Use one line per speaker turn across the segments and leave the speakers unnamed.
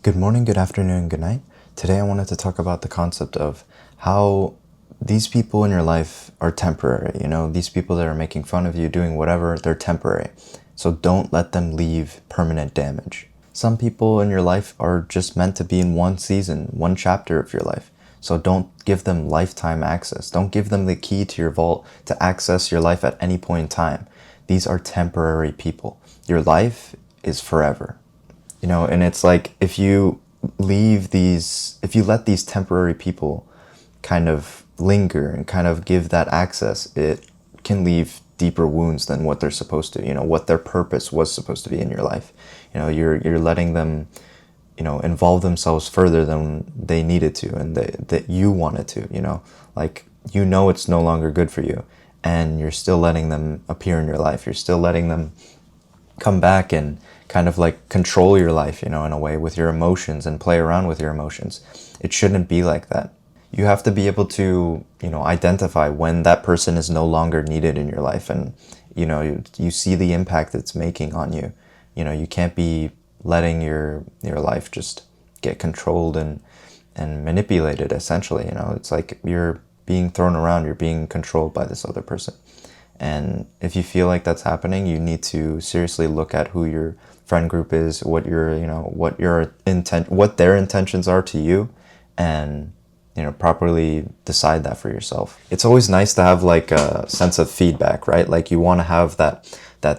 Good morning, good afternoon, good night. Today I wanted to talk about the concept of how these people in your life are temporary. These people that are making fun of you, doing whatever, they're temporary. So don't let them leave permanent damage. Some people in your life are just meant to be in one season, one chapter of your life. So don't give them lifetime access. Don't give them the key to your vault to access your life at any point in time. These are temporary people. Your life is forever. And it's like if you let these temporary people kind of linger and kind of give that access, it can leave deeper wounds than what they're supposed to, what their purpose was supposed to be in your life. You're letting them, involve themselves further than they needed to and that you wanted to, like, it's no longer good for you, and you're still letting them appear in your life. You're still letting them come back and kind of like control your life, in a way, with your emotions and play around with your emotions. It shouldn't be like that. You have to be able to, identify when that person is no longer needed in your life, and, you see the impact it's making on you. You can't be letting your life just get controlled and manipulated, essentially. It's like you're being thrown around, you're being controlled by this other person. And if you feel like that's happening, you need to seriously look at who your friend group is, what their intentions are to you, and properly decide that for yourself. It's always nice to have like a sense of feedback, right? Like you want to have that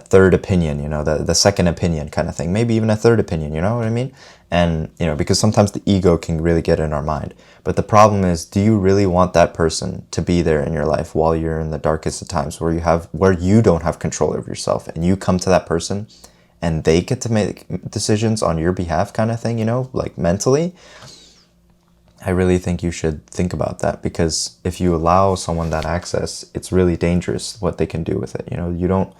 third opinion, the second opinion kind of thing, maybe even a third opinion, you know what I mean? And, because sometimes the ego can really get in our mind. But the problem is, do you really want that person to be there in your life while you're in the darkest of times, where you don't have control over yourself, and you come to that person and they get to make decisions on your behalf kind of thing, like mentally? I really think you should think about that, because if you allow someone that access, it's really dangerous what they can do with it. You don't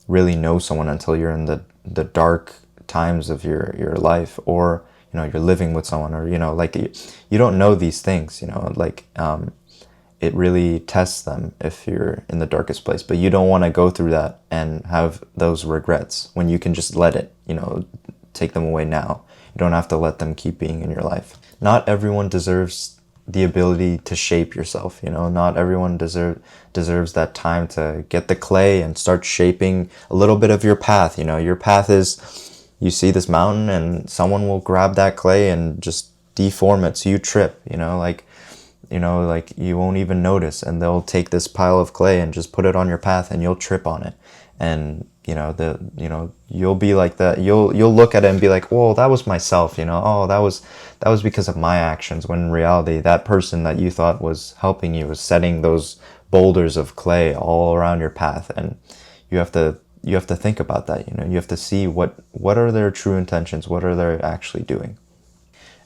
really know someone until you're in the dark times of your life, or you're living with someone, or like you don't know these things, like it really tests them if you're in the darkest place. But you don't want to go through that and have those regrets when you can just let it, take them away now. You don't have to let them keep being in your life. Not everyone deserves the ability to shape yourself. Not everyone deserves that time to get the clay and start shaping a little bit of your path. Your path is, you see this mountain and someone will grab that clay and just deform it so you trip, like you won't even notice, and they'll take this pile of clay and just put it on your path and you'll trip on it. And you'll be like that. You'll look at it and be like, whoa, that was myself, oh, that was because of my actions, when in reality that person that you thought was helping you was setting those boulders of clay all around your path. And you have to think about that. You have to see what are their true intentions, what are they actually doing.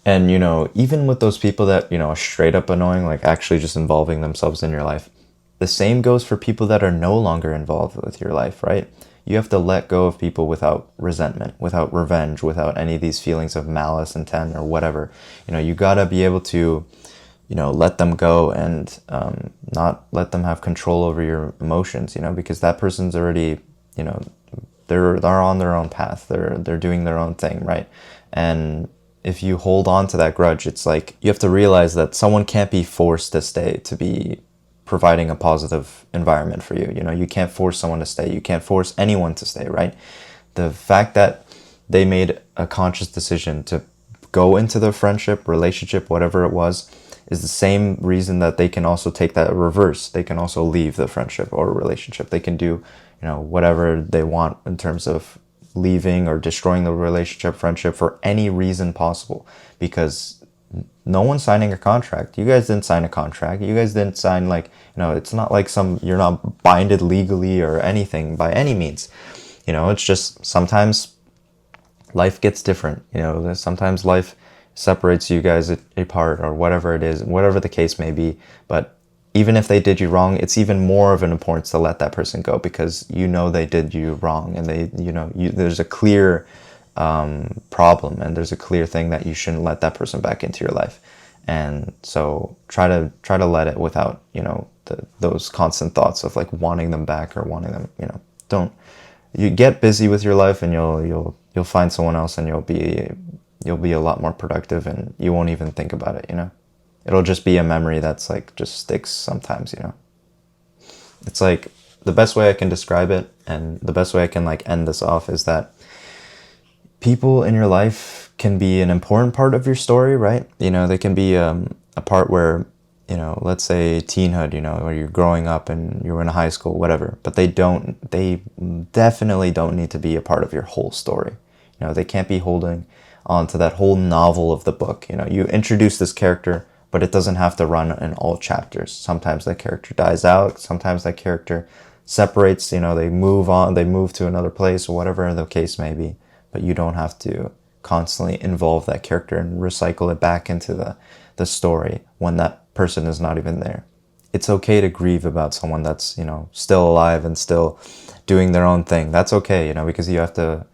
And even with those people that are straight up annoying, like actually just involving themselves in your life, the same goes for people that are no longer involved with your life, right? You have to let go of people without resentment, without revenge, without any of these feelings of malice, intent, or whatever. You gotta be able to, let them go, and not let them have control over your emotions, because that person's already, they're on their own path. They're doing their own thing, right? And if you hold on to that grudge, it's like you have to realize that someone can't be forced to stay to be providing a positive environment for you. You can't force someone to stay. You can't force anyone to stay, right? The fact that they made a conscious decision to go into the friendship, relationship, whatever it was, is the same reason that they can also take that reverse. They can also leave the friendship or relationship. They can do, whatever they want in terms of leaving or destroying the relationship, friendship, for any reason possible, because no one's signing a contract. You guys didn't sign a contract. You guys didn't sign, like, it's not like you're not binded legally or anything by any means. It's just sometimes life gets different. Sometimes life separates you guys apart, or whatever it is, whatever the case may be. But even if they did you wrong, it's even more of an importance to let that person go, because they did you wrong, and there's a clear problem, and there's a clear thing that you shouldn't let that person back into your life. And so try to let it without those constant thoughts of like wanting them back or wanting them. Don't, you get busy with your life, and you'll find someone else, and you'll be a lot more productive and you won't even think about it, you know? It'll just be a memory that's like just sticks sometimes, you know? It's like the best way I can describe it and the best way I can like end this off is that people in your life can be an important part of your story, right? You know, they can be a part where, you know, let's say teenhood, you know, where you're growing up and you're in high school, whatever, but they definitely don't need to be a part of your whole story. You know, they can't be holding on to that whole novel of the book. You know, you introduce this character, but it doesn't have to run in all chapters. Sometimes that character dies out. Sometimes that character separates, you know, they move on, they move to another place or whatever the case may be. But you don't have to constantly involve that character and recycle it back into the story when that person is not even there. It's okay to grieve about someone that's, you know, still alive and still doing their own thing. That's okay, you know, because you have to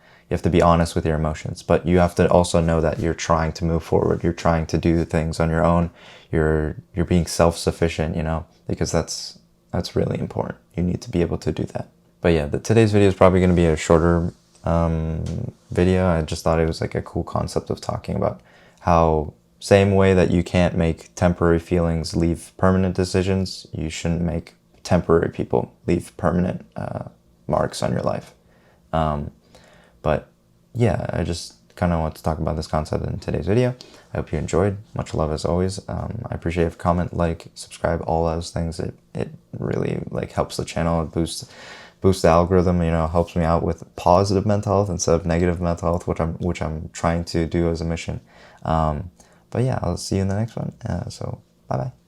be honest with your emotions, but you have to also know that you're trying to move forward. You're trying to do things on your own. You're being self-sufficient, you know, because that's really important. You need to be able to do that. But yeah, today's video is probably going to be a shorter video. I just thought it was like a cool concept of talking about how same way that you can't make temporary feelings leave permanent decisions, you shouldn't make temporary people leave permanent marks on your life. But yeah, I just kind of want to talk about this concept in today's video. I hope you enjoyed. Much love as always. I appreciate if comment, like, subscribe, all those things. It really like helps the channel. It boosts the algorithm, you know, helps me out with positive mental health instead of negative mental health, which I'm trying to do as a mission. But yeah, I'll see you in the next one. So bye bye.